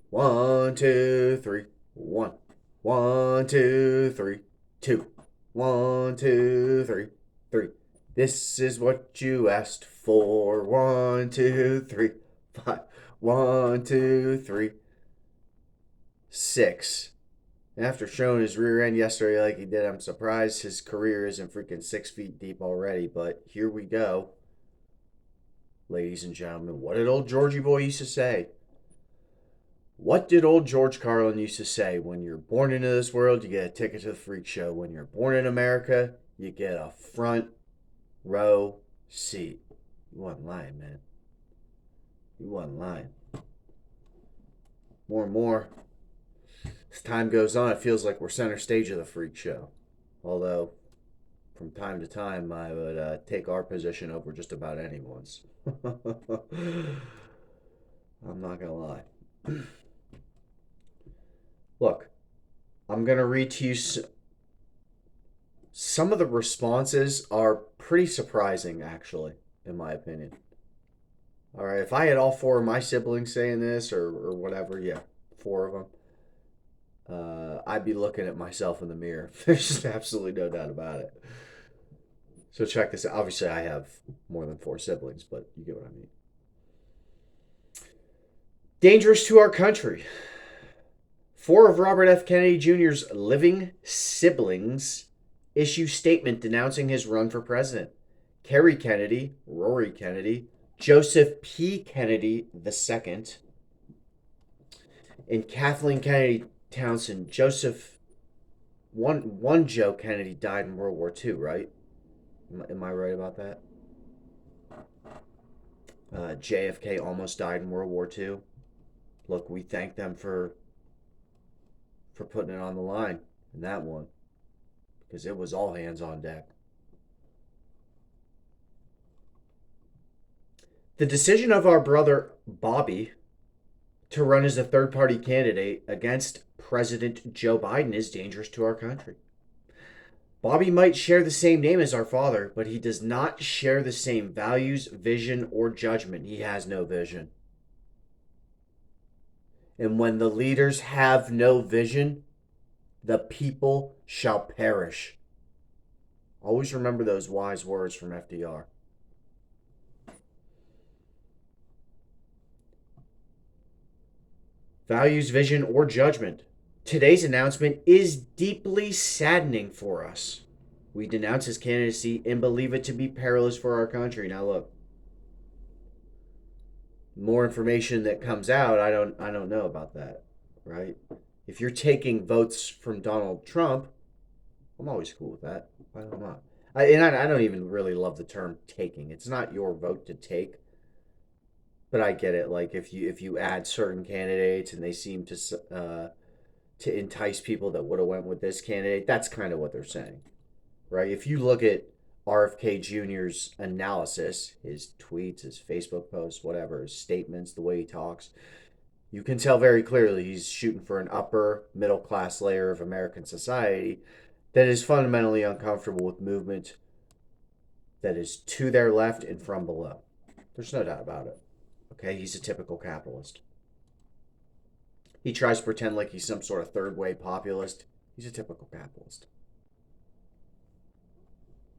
1, 2, 3. 1. 1, 2, 3. 2. 1, 2, 3. 3. This is what you asked for. 1, 2, 3. 5. 1, 2, 3. 6. After showing his rear end yesterday like he did, I'm surprised his career isn't freaking 6 feet deep already. But here we go, ladies and gentlemen. What did old Georgie Boy used to say? What did old George Carlin used to say? When you're born into this world, you get a ticket to the freak show. When you're born in America, you get a front row seat. You wasn't lying, man. You wasn't lying. More and more, as time goes on, it feels like we're center stage of the freak show. Although, from time to time, I would take our position over just about anyone's. I'm not going to lie. Look, I'm going to read to you some of the responses are pretty surprising, actually, in my opinion. All right, if I had all four of my siblings saying this or whatever, yeah, four of them, I'd be looking at myself in the mirror. There's just absolutely no doubt about it. So check this out. Obviously, I have more than four siblings, but you get what I mean. Dangerous to our country. Four of Robert F. Kennedy Jr.'s living siblings issue statement denouncing his run for president. Kerry Kennedy, Rory Kennedy, Joseph P. Kennedy II, and Kathleen Kennedy Townsend. One Joe Kennedy died in World War II, right? Am I right about that? JFK almost died in World War II. Look, we thank them for putting it on the line in that one because it was all hands on deck. The decision of our brother Bobby to run as a third party candidate against President Joe Biden is dangerous to our country. Bobby might share the same name as our father, but he does not share the same values, vision, or judgment. He has no vision. And when the leaders have no vision, the people shall perish. Always remember those wise words from FDR. Values, vision, or judgment. Today's announcement is deeply saddening for us. We denounce his candidacy and believe it to be perilous for our country. Now look, more information that comes out, I don't know about that, right? If you're taking votes from Donald Trump, I'm always cool with that. Why not? I don't even really love the term taking. It's not your vote to take, but I get it. Like if you add certain candidates and they seem to entice people that would have went with this candidate, that's kind of what they're saying, right? If you look at RFK Jr.'s analysis, his tweets, his Facebook posts, whatever, his statements, the way he talks, you can tell very clearly he's shooting for an upper middle class layer of American society that is fundamentally uncomfortable with movement that is to their left and from below. There's no doubt about it. Okay, he's a typical capitalist. He tries to pretend like he's some sort of third way populist. He's a typical capitalist.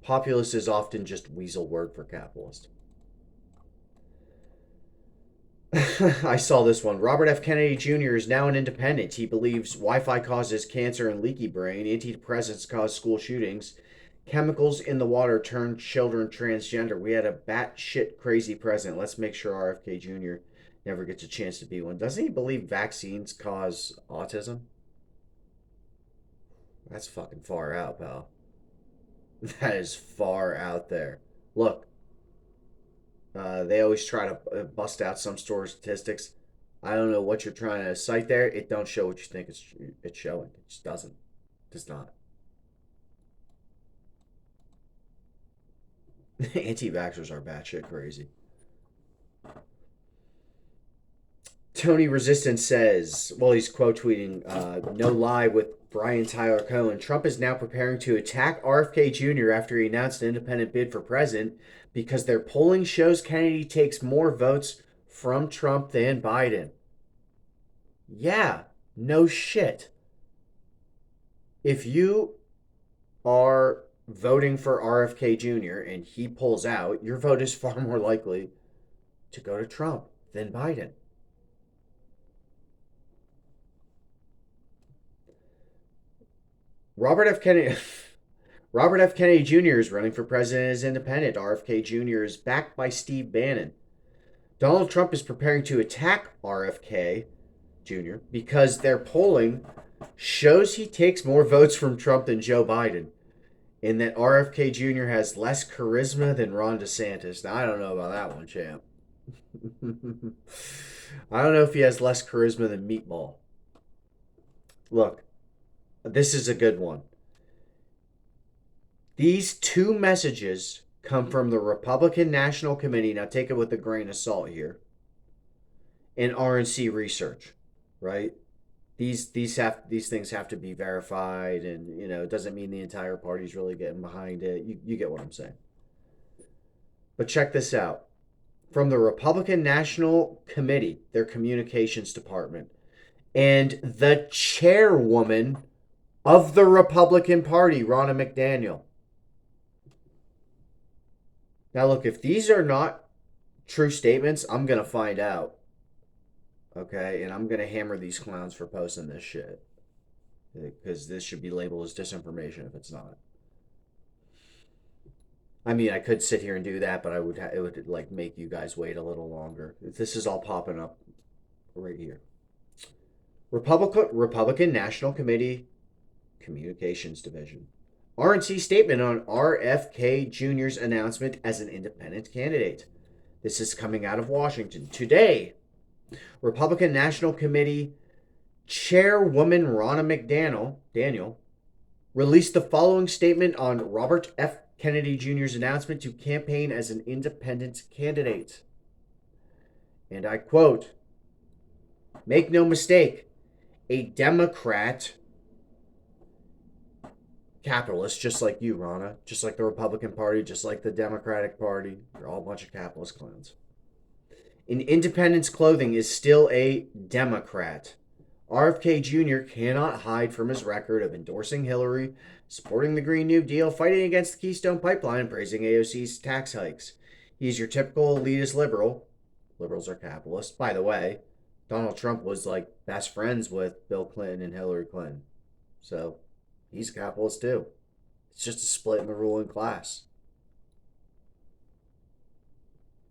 Populist is often just weasel word for capitalist. I saw this one. Robert F. Kennedy Jr. is now an independent. He believes Wi-Fi causes cancer and leaky brain. Antidepressants cause school shootings. Chemicals in the water turn children transgender. We had a batshit crazy president. Let's make sure RFK Jr. never gets a chance to be one. Doesn't he believe vaccines cause autism? That's fucking far out, pal. That is far out there. Look, they always try to bust out some sort of statistics. I don't know what you're trying to cite there. It don't show what you think it's showing. It just doesn't. It does not. Anti-vaxxers are batshit crazy. Tony Resistance says, well, he's quote tweeting, no lie with Brian Tyler Cohen. Trump is now preparing to attack RFK Jr. after he announced an independent bid for president because their polling shows Kennedy takes more votes from Trump than Biden. Yeah, no shit. If you are voting for RFK Jr. and he pulls out, your vote is far more likely to go to Trump than Biden. Robert F. Kennedy. Robert F. Kennedy Jr. is running for president as independent. RFK Jr. is backed by Steve Bannon. Donald Trump is preparing to attack RFK Jr. because their polling shows he takes more votes from Trump than Joe Biden, and that RFK Jr. has less charisma than Ron DeSantis. Now, I don't know about that one, champ. I don't know if he has less charisma than Meatball. Look, this is a good one. These two messages come from the Republican National Committee. Now, take it with a grain of salt here. And RNC research, right? These things have to be verified, and it doesn't mean the entire party's really getting behind it. You get what I'm saying. But check this out. From the Republican National Committee, their communications department, and the chairwoman of the Republican Party, Ronna McDaniel. Now, look, if these are not true statements, I'm going to find out. Okay? And I'm going to hammer these clowns for posting this shit. Because this should be labeled as disinformation if it's not. I mean, I could sit here and do that, but it would like make you guys wait a little longer. This is all popping up right here. Republican National Committee Communications Division. RNC statement on RFK Jr.'s announcement as an independent candidate. This is coming out of Washington. Today, Republican National Committee Chairwoman Ronna McDaniel released the following statement on Robert F. Kennedy Jr.'s announcement to campaign as an independent candidate. And I quote, "Make no mistake, a Democrat capitalist, just like you, Ronna, just like the Republican Party, just like the Democratic Party, you're all a bunch of capitalist clowns. In independence clothing is still a Democrat. RFK Jr. cannot hide from his record of endorsing Hillary, supporting the Green New Deal, fighting against the Keystone Pipeline, and praising AOC's tax hikes. He's your typical elitist liberal. Liberals are capitalists. By the way, Donald Trump was like best friends with Bill Clinton and Hillary Clinton. So he's a capitalist too. It's just a split in the ruling class.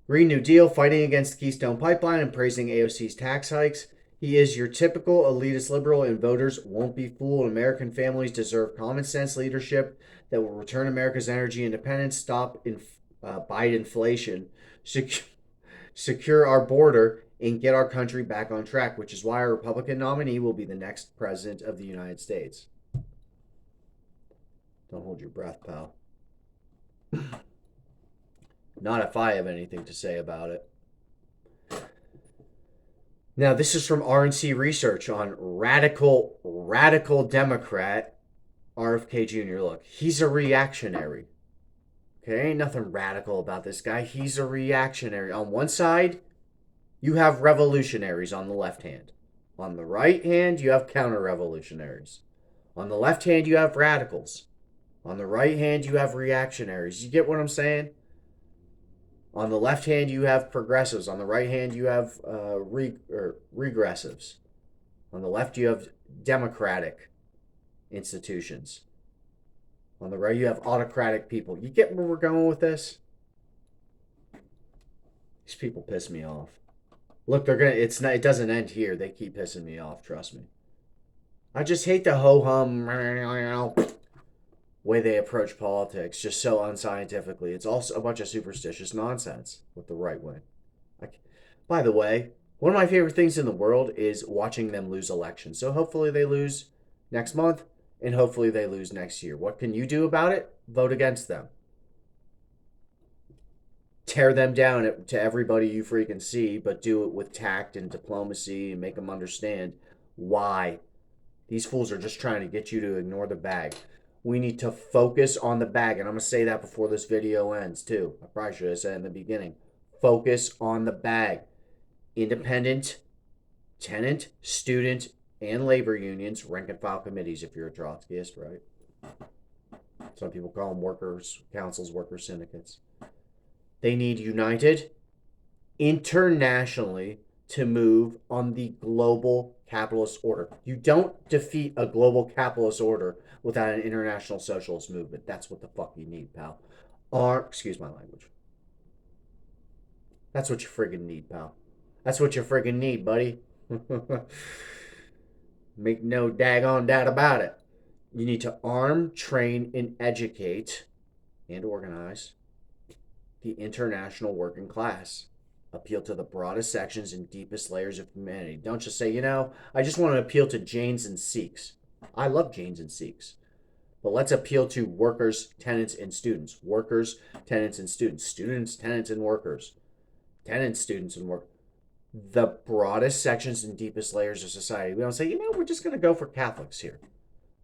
Green New Deal, fighting against the Keystone Pipeline, and praising AOC's tax hikes. He is your typical elitist liberal, and voters won't be fooled. American families deserve common sense leadership that will return America's energy independence, bite inflation, secure our border, and get our country back on track, which is why our Republican nominee will be the next president of the United States." Don't hold your breath, pal. Not if I have anything to say about it. Now, this is from RNC research on radical Democrat RFK Jr. Look, he's a reactionary. Okay, ain't nothing radical about this guy. He's a reactionary. On one side, you have revolutionaries on the left hand. On the right hand, you have counter-revolutionaries. On the left hand, you have radicals. On the right hand, you have reactionaries. You get what I'm saying? On the left hand, you have progressives. On the right hand, you have regressives. On the left, you have democratic institutions. On the right, you have autocratic people. You get where we're going with this? These people piss me off. Look, it doesn't end here. They keep pissing me off, trust me. I just hate the ho-hum way they approach politics, just so unscientifically. It's also a bunch of superstitious nonsense with the right wing. By the way, one of my favorite things in the world is watching them lose elections. So hopefully they lose next month, and hopefully they lose next year. What can you do about it? Vote against them. Tear them down to everybody you freaking see, but do it with tact and diplomacy and make them understand why. These fools are just trying to get you to ignore the bag. We need to focus on the bag. And I'm going to say that before this video ends, too. I probably should have said in the beginning. Focus on the bag. Independent tenant, student, and labor unions, rank and file committees if you're a Trotskyist, right? Some people call them workers' councils, workers' syndicates. They need united internationally to move on the global capitalist order. You don't defeat a global capitalist order without an international socialist movement. That's what the fuck you need, pal. Excuse my language. That's what you friggin' need, pal. That's what you friggin' need, buddy. Make no daggone doubt about it. You need to arm, train, and educate and organize the international working class. Appeal to the broadest sections and deepest layers of humanity. Don't just say, I just want to appeal to Jains and Sikhs. I love Jains and Sikhs. But let's appeal to workers, tenants, and students. Workers, tenants, and students. Students, tenants, and workers. Tenants, students, and workers. The broadest sections and deepest layers of society. We don't say, we're just going to go for Catholics here.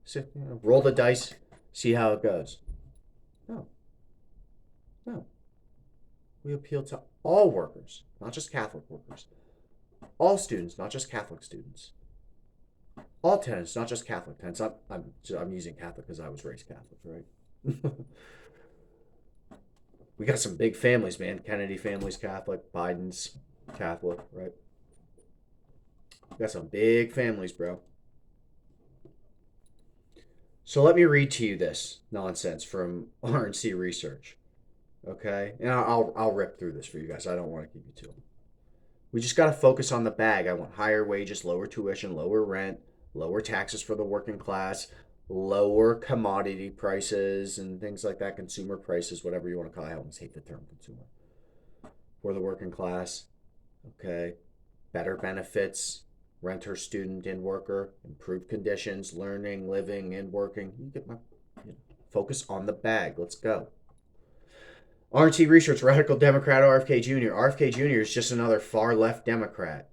So, roll the dice, see how it goes. No. No. We appeal to all workers, not just Catholic workers. All students, not just Catholic students. All tenants, not just Catholic tenants. I'm using Catholic because I was raised Catholic, right? We got some big families, man. Kennedy family's Catholic. Biden's Catholic, right? We got some big families, bro. So let me read to you this nonsense from RNC research. Okay? And I'll rip through this for you guys. I don't want to keep you too long. We just got to focus on the bag. I want higher wages, lower tuition, lower rent, lower taxes for the working class, lower commodity prices and things like that, consumer prices, whatever you want to call it. I almost hate the term consumer. For the working class, okay? Better benefits, renter, student, and worker, improved conditions, learning, living, and working. You get my focus on the bag. Let's go. RNC Research, Radical Democrat RFK Jr. RFK Jr. is just another far left Democrat.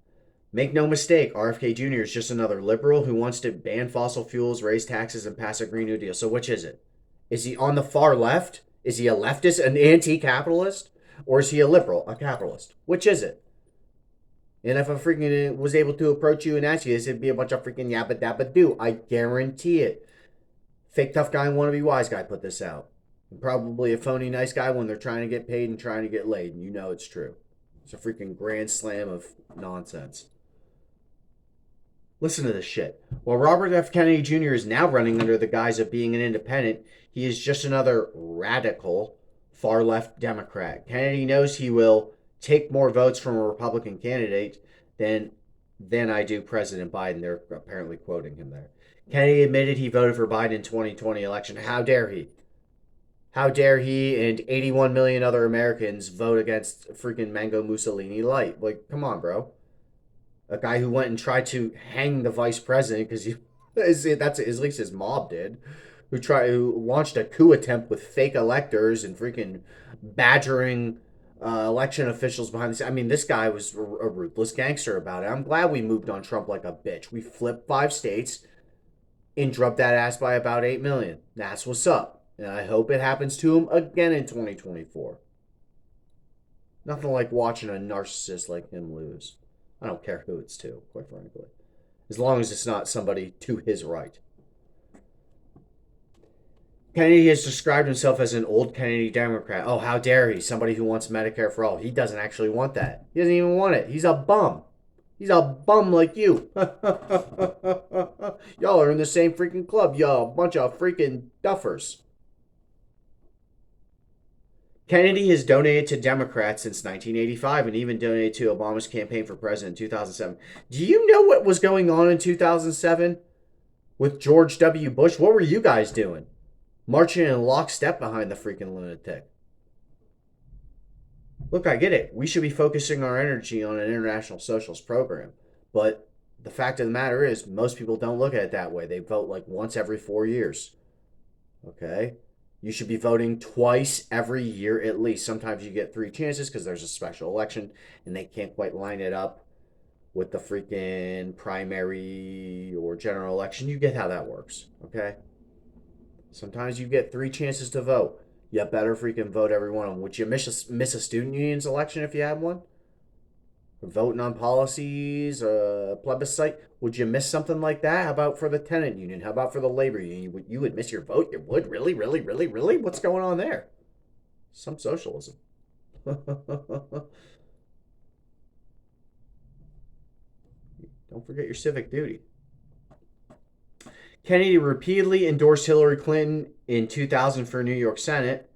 Make no mistake, RFK Jr. is just another liberal who wants to ban fossil fuels, raise taxes, and pass a Green New Deal. So which is it? Is he on the far left? Is he a leftist, an anti-capitalist? Or is he a liberal, a capitalist? Which is it? And if I freaking was able to approach you and ask you this, it'd be a bunch of freaking yabba dabba do. I guarantee it. Fake tough guy and wannabe wise guy put this out. And probably a phony nice guy when they're trying to get paid and trying to get laid. And you know it's true. It's a freaking grand slam of nonsense. Listen to this shit. While Robert F. Kennedy Jr. is now running under the guise of being an independent, he is just another radical, far-left Democrat. Kennedy knows he will take more votes from a Republican candidate than I do President Biden. They're apparently quoting him there. Kennedy admitted he voted for Biden in 2020 election. How dare he? How dare he and 81 million other Americans vote against freaking Mango Mussolini Light? Like, come on, bro. A guy who went and tried to hang the vice president because that's at least his mob did, who launched a coup attempt with fake electors and freaking badgering election officials behind the scenes. I mean, this guy was a ruthless gangster about it. I'm glad we moved on Trump like a bitch. We flipped 5 states and drubbed that ass by about 8 million. That's what's up. And I hope it happens to him again in 2024. Nothing like watching a narcissist like him lose. I don't care who it's to, quite frankly. As long as it's not somebody to his right. Kennedy has described himself as an old Kennedy Democrat. Oh, how dare he? Somebody who wants Medicare for all. He doesn't actually want that. He doesn't even want it. He's a bum. He's a bum like you. Y'all are in the same freaking club. Y'all a bunch of freaking duffers. Kennedy has donated to Democrats since 1985 and even donated to Obama's campaign for president in 2007. Do you know what was going on in 2007 with George W. Bush? What were you guys doing? Marching in lockstep behind the freaking lunatic. Look, I get it. We should be focusing our energy on an international socialist program. But the fact of the matter is, most people don't look at it that way. They vote like once every 4 years. Okay? You should be voting twice every year at least. Sometimes you get 3 chances because there's a special election and they can't quite line it up with the freaking primary or general election. You get how that works, okay? Sometimes you get 3 chances to vote. You better freaking vote every one of them. Would you miss a student union's election if you had one? Voting on policies, plebiscite. Would you miss something like that? How about for the tenant union? How about for the labor union? You would miss your vote? You would? Really, really, really, really? What's going on there? Some socialism. Don't forget your civic duty. Kennedy repeatedly endorsed Hillary Clinton in 2000 for New York Senate.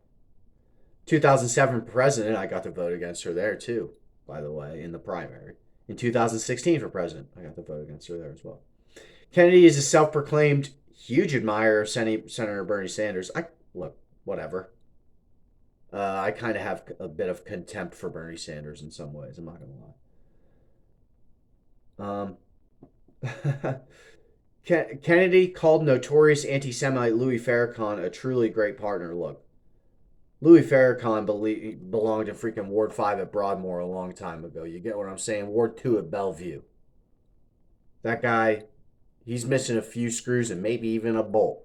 2007 president, I got to vote against her there too, by the way, in the primary. In 2016 for president, I got to vote against her there as well. Kennedy is a self-proclaimed huge admirer of Senator Bernie Sanders. Look, whatever. I kind of have a bit of contempt for Bernie Sanders in some ways. I'm not gonna lie. Kennedy called notorious anti-Semite Louis Farrakhan a truly great partner. Look, Louis Farrakhan belonged in freaking Ward 5 at Broadmoor a long time ago. You get what I'm saying? Ward 2 at Bellevue. That guy, he's missing a few screws and maybe even a bolt.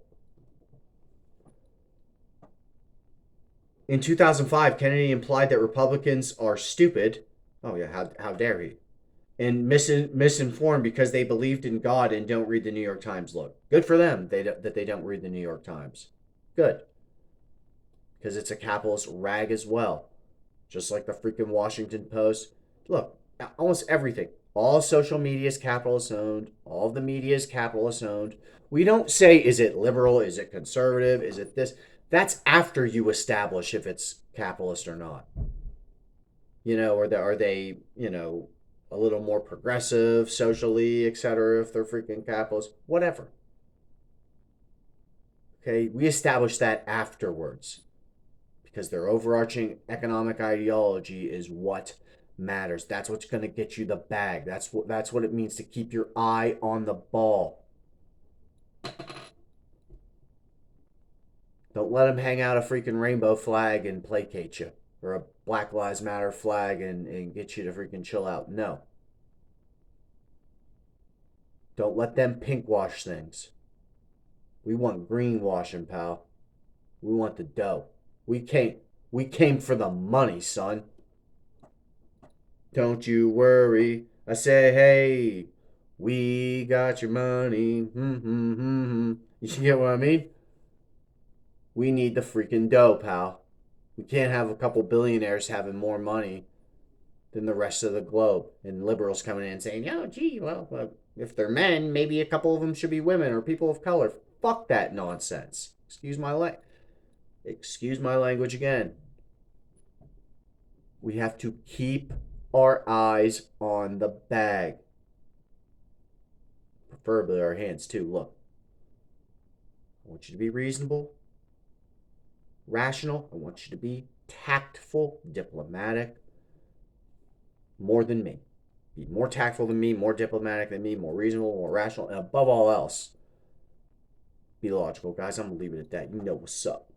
In 2005, Kennedy implied that Republicans are stupid. Oh, yeah, how dare he? And misinformed because they believed in God and don't read the New York Times. Look, good for them that they don't read the New York Times. Good. Because it's a capitalist rag as well. Just like the freaking Washington Post. Look, almost everything. All social media is capitalist owned. All of the media is capitalist owned. We don't say, is it liberal? Is it conservative? Is it this? That's after you establish if it's capitalist or not. Are they a little more progressive socially, etc., if they're freaking capitalists? Whatever. Okay, we establish that afterwards because their overarching economic ideology is what matters. That's what's going to get you the bag. That's what it means to keep your eye on the ball. Don't let them hang out a freaking rainbow flag and placate you, or a Black Lives Matter flag and get you to freaking chill out. No. Don't let them pink wash things. We want greenwashing, pal. We want the dough. We came for the money, son. Don't you worry. I say, hey, we got your money. You get what I mean? We need the freaking dough, pal. We can't have a couple billionaires having more money than the rest of the globe. And liberals coming in and saying, oh, gee, well, if they're men, maybe a couple of them should be women or people of color. Fuck that nonsense. Excuse my language again. We have to keep our eyes on the bag. Preferably our hands, too. Look, I want you to be reasonable, rational. I want you to be tactful, diplomatic, more than me. Be more tactful than me, more diplomatic than me, more reasonable, more rational, and above all else, be logical. Guys, I'm going to leave it at that. You know what's up.